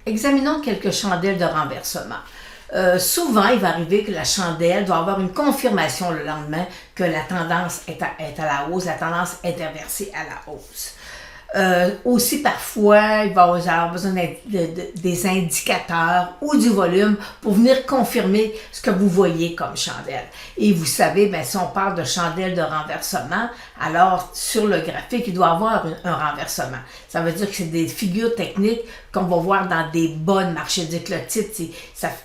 Examinons quelques chandelles de renversement. Souvent, il va arriver que la chandelle doit avoir une confirmation le lendemain que la tendance est à la hausse, la tendance est inversée à la hausse. Aussi, parfois, il va avoir besoin des indicateurs ou du volume pour venir confirmer ce que vous voyez comme chandelle. Et vous savez, bien, si on parle de chandelle de renversement, alors sur le graphique, il doit y avoir un renversement. Ça veut dire que c'est des figures techniques qu'on va voir dans des bas de marché. C'est-à-dire que le titre,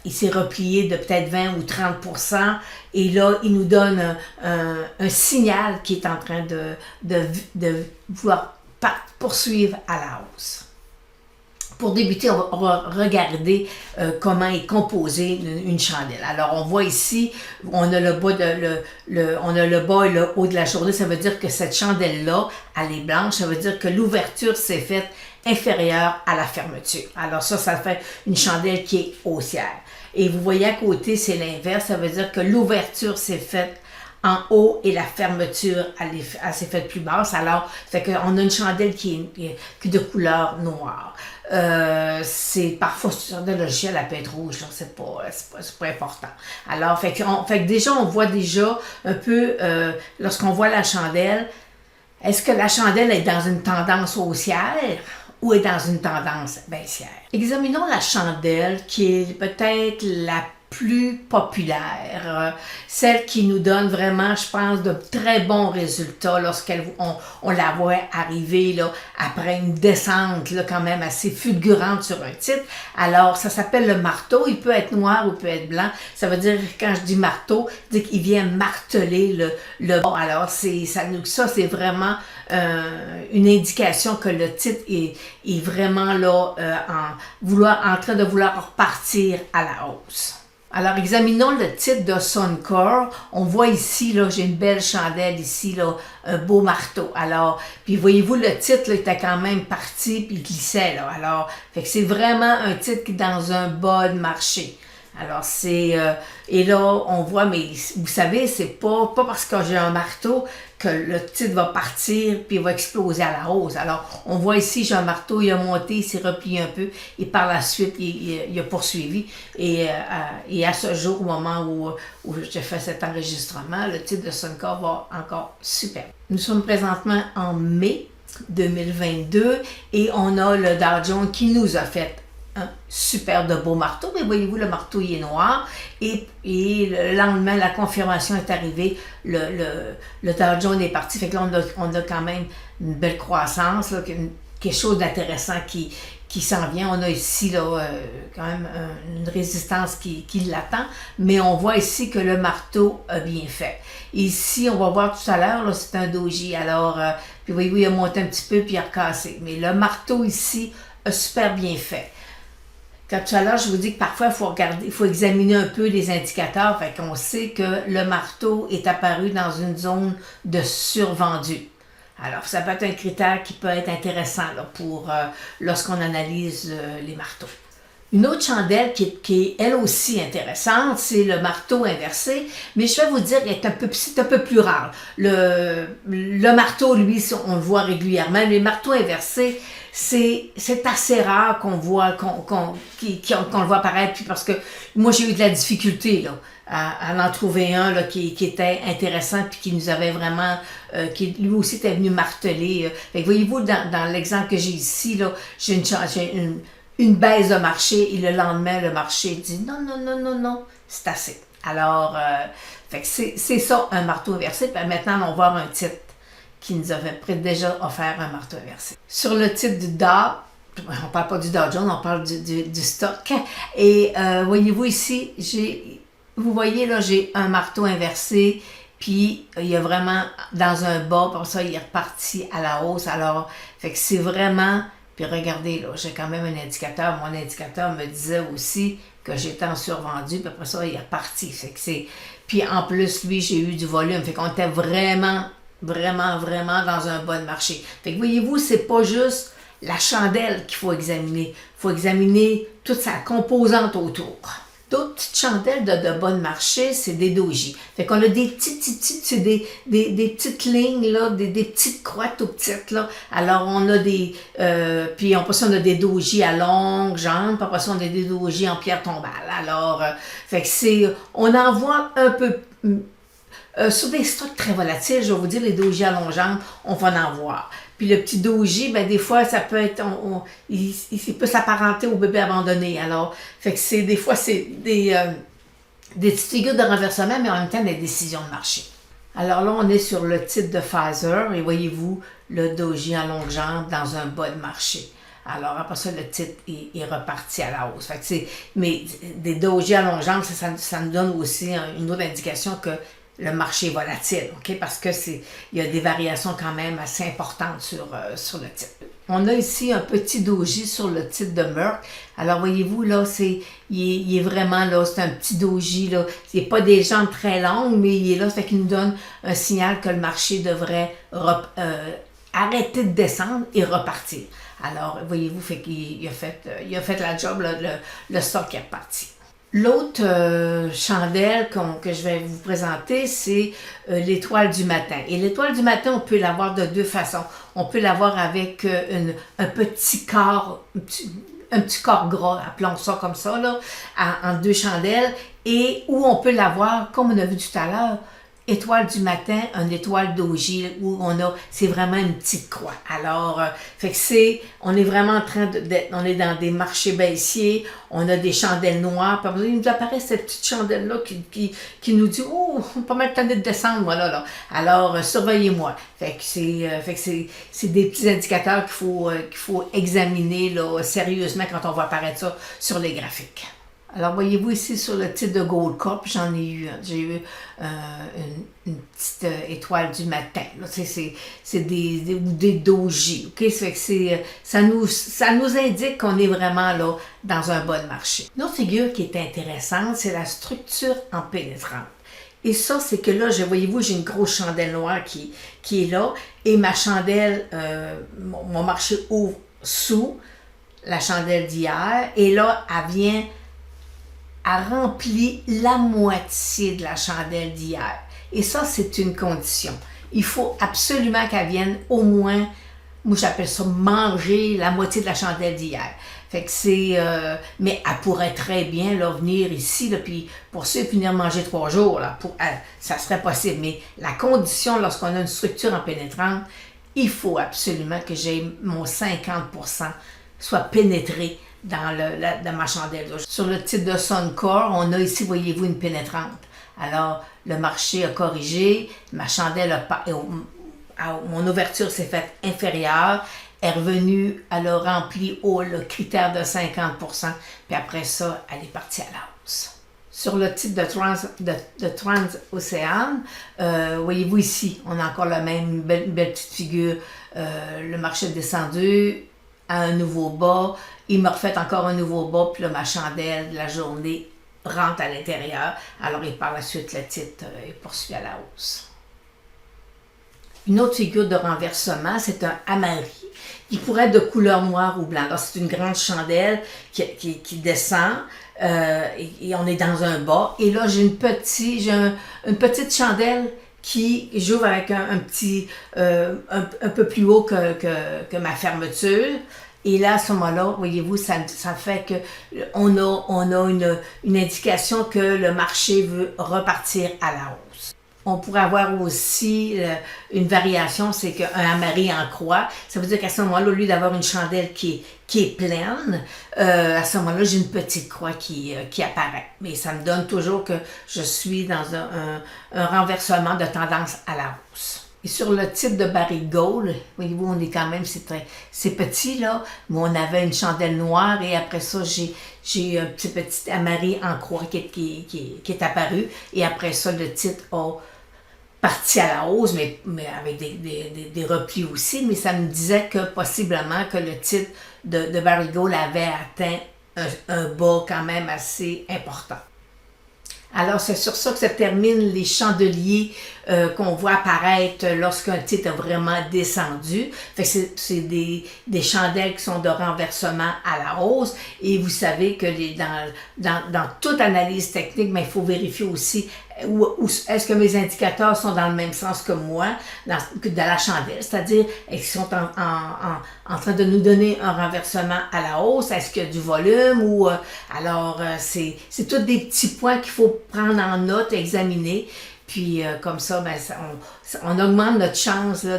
il s'est replié de peut-être 20 ou 30%, et là, il nous donne un signal qui est en train de vouloir poursuivre à la hausse. Pour débuter, on va regarder comment est composée une chandelle. Alors, on voit ici, on a le bas et le haut de la journée. Ça veut dire que cette chandelle-là, elle est blanche. Ça veut dire que l'ouverture s'est faite inférieure à la fermeture. Alors ça fait une chandelle qui est haussière. Et vous voyez à côté, c'est l'inverse. Ça veut dire que l'ouverture s'est faite en haut et la fermeture, elle s'est faite plus basse. Alors, fait qu'on a une chandelle qui est de couleur noire. C'est parfois sur le logiciel, elle peut être rouge, là, c'est pas important. Alors, fait que déjà, on voit déjà un peu, lorsqu'on voit la chandelle, est-ce que la chandelle est dans une tendance haussière ou est dans une tendance baissière? Examinons la chandelle qui est peut-être la plus populaire, celle qui nous donne vraiment, je pense, de très bons résultats lorsqu'on la voit arriver là, après une descente là, quand même assez fulgurante sur un titre. Alors, ça s'appelle le marteau. Il peut être noir ou peut être blanc. Ça veut dire, quand je dis marteau, ça veut dire qu'il vient marteler le bas. Alors, ça c'est vraiment une indication que le titre est vraiment là en train de vouloir repartir à la hausse. Alors, examinons le titre de Suncor. On voit ici, là, j'ai une belle chandelle ici, là, un beau marteau. Alors, puis voyez-vous, le titre, là, était quand même parti, puis il glissait, là. Alors, fait que c'est vraiment un titre qui est dans un bas de marché. Alors, et là, on voit, mais vous savez, c'est pas parce que j'ai un marteau que le titre va partir puis il va exploser à la hausse. Alors, on voit ici, j'ai un marteau, il a monté, il s'est replié un peu et par la suite, il a poursuivi. Et à ce jour, au moment où j'ai fait cet enregistrement, le titre de Suncor va encore super. Nous sommes présentement en mai 2022 et on a le Dow Jones qui nous a fait un super de beau marteau, mais voyez-vous, le marteau il est noir et le lendemain, la confirmation est arrivée, le Dow Jones est parti, fait que là, on a quand même une belle croissance, là, quelque chose d'intéressant qui s'en vient. On a ici là, quand même une résistance qui l'attend, mais on voit ici que le marteau a bien fait. Ici, on va voir tout à l'heure, là, c'est un doji, alors, puis voyez-vous, il a monté un petit peu, puis il a recassé, mais le marteau ici a super bien fait. Comme tout à l'heure, je vous dis que parfois, il faut examiner un peu les indicateurs, fait qu'on sait que le marteau est apparu dans une zone de survendu. Alors, ça peut être un critère qui peut être intéressant là, pour lorsqu'on analyse les marteaux. Une autre chandelle qui est elle aussi intéressante, c'est le marteau inversé, mais je vais vous dire c'est un peu plus rare. Le marteau, lui, on le voit régulièrement. Les marteaux inversés, c'est assez rare qu'on le voit apparaître, puis parce que moi j'ai eu de la difficulté là, à en trouver un là, qui était intéressant puis qui nous avait vraiment, qui lui aussi était venu marteler. Fait que voyez-vous, dans l'exemple que j'ai ici, là, j'ai une baisse de marché et le lendemain, le marché dit non, c'est assez. Alors, fait que c'est ça, un marteau inversé. Puis maintenant, on va voir un titre qui nous avait déjà offert un marteau inversé. Sur le titre du Dow, on ne parle pas du Dow Jones, on parle du stock. Et voyez-vous ici, vous voyez là, j'ai un marteau inversé, puis il y a vraiment dans un bas, pour ça il est reparti à la hausse. Alors, fait que c'est vraiment... Puis regardez, là, j'ai quand même un indicateur. Mon indicateur me disait aussi que j'étais en survendu, puis après ça, il est reparti. Fait que puis en plus, lui, j'ai eu du volume. Fait qu'on était vraiment dans un bon marché. Fait que voyez-vous, c'est pas juste la chandelle qu'il faut examiner. Il faut examiner toute sa composante autour. D'autres petites chandelles de bon marché, c'est des doji. Fait qu'on a des petites, c'est des petites lignes, là, des petites croix tout petites, là. Alors, on a des... puis après ça, on a des doji à longues jambes, puis après ça, on a des doji en pierre tombale. Alors, fait que c'est... On en voit un peu... sur des stocks très volatiles, je vais vous dire, les doji à longues jambes, on va en voir. Puis le petit doji, ben des fois, ça peut être, il peut s'apparenter au bébé abandonné. Alors, fait que c'est des fois, c'est des petites figures de renversement, mais en même temps, des décisions de marché. Alors là, on est sur le titre de Pfizer, et voyez-vous, le doji en longue jambe dans un bas de marché. Alors, après ça, le titre est reparti à la hausse. Fait que mais des doji à longue jambe, ça nous donne aussi une autre indication que le marché est volatile, OK? Parce que il y a des variations quand même assez importantes sur le titre. On a ici un petit doji sur le titre de Merck. Alors, voyez-vous, là, il est vraiment là, c'est un petit doji, là. Il n'est pas des jambes très longues, mais il est là, ça fait qu'il nous donne un signal que le marché devrait arrêter de descendre et repartir. Alors, voyez-vous, fait qu'il a fait la job, là, le stock est reparti. L'autre chandelle que je vais vous présenter, c'est l'étoile du matin. Et l'étoile du matin, on peut l'avoir de deux façons. On peut l'avoir avec un petit corps, un petit corps gras, appelons ça comme ça, là, en deux chandelles, et où on peut l'avoir, comme on a vu tout à l'heure, étoile du matin, une étoile doji où c'est vraiment une petite croix. Alors, fait que on est vraiment en train on est dans des marchés baissiers, on a des chandelles noires, puis il nous apparaît cette petite chandelle-là qui nous dit, oh, pas mal de temps de descendre, moi, là. Alors, surveillez-moi. Fait que c'est des petits indicateurs qu'il faut examiner, là, sérieusement quand on va apparaître ça sur les graphiques. Alors, voyez-vous ici sur le titre de Gold Corp, j'ai eu une petite étoile du matin. Là, c'est des doji. Okay? Ça nous indique qu'on est vraiment là dans un bon marché. Une autre figure qui est intéressante, c'est la structure en pénétrante. Et ça, c'est que là, voyez-vous, j'ai une grosse chandelle noire qui est là. Et ma chandelle, mon marché ouvre sous la chandelle d'hier. Et là, elle vient a rempli la moitié de la chandelle d'hier. Et ça, c'est une condition. Il faut absolument qu'elle vienne au moins, moi j'appelle ça manger la moitié de la chandelle d'hier. Fait que mais elle pourrait très bien là, venir ici, là, puis pour ça, venir manger 3 jours, là, ça serait possible. Mais la condition, lorsqu'on a une structure en pénétrante, il faut absolument que j'ai mon 50% soit pénétré dans ma chandelle. Sur le titre de Suncor, on a ici, voyez-vous, une pénétrante. Alors, le marché a corrigé, ma chandelle mon ouverture s'est faite inférieure, est revenue, elle a rempli le critère de 50%, puis après ça, elle est partie à la hausse. Sur le titre de Transocean, voyez-vous ici, on a encore la même belle petite figure. Le marché est descendu à un nouveau bas, il me refait encore un nouveau bas, puis là, ma chandelle de la journée rentre à l'intérieur. Alors, et par la suite, le titre est poursuivi à la hausse. Une autre figure de renversement, c'est un hamari, qui pourrait être de couleur noire ou blanc. Alors, c'est une grande chandelle qui descend, et on est dans un bas. Et là, j'ai une petite chandelle qui j'ouvre avec un peu plus haut que ma fermeture. Et là, à ce moment-là, voyez-vous, ça fait que on a une indication que le marché veut repartir à la hausse. On pourrait avoir aussi une variation, c'est qu'un hamari en croix, ça veut dire qu'à ce moment-là, au lieu d'avoir une chandelle qui est pleine, à ce moment-là, j'ai une petite croix qui apparaît. Mais ça me donne toujours que je suis dans un renversement de tendance à la hausse. Et sur le titre de Barrick Gold, voyez-vous, on est quand même, c'est petit là, mais on avait une chandelle noire et après ça, j'ai un petit hamari en croix qui est apparu. Et après ça, le titre a parti à la hausse, mais avec des replis aussi. Mais ça me disait que possiblement que le titre de Barrick Gold avait atteint un bas quand même assez important. Alors, c'est sur ça que se terminent les chandeliers qu'on voit apparaître lorsqu'un titre a vraiment descendu. Fait que c'est des chandelles qui sont de renversement à la hausse. Et vous savez que dans toute analyse technique, mais il faut vérifier aussi est-ce que mes indicateurs sont dans le même sens que moi, que de la chandelle, c'est-à-dire est-ce qu'ils sont en train de nous donner un renversement à la hausse, est-ce qu'il y a du volume ou c'est tous des petits points qu'il faut prendre en note, examiner. Puis comme ça, on augmente notre chance là,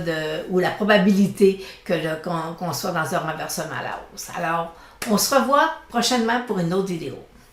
ou la probabilité qu'on soit dans un renversement à la hausse. Alors, on se revoit prochainement pour une autre vidéo.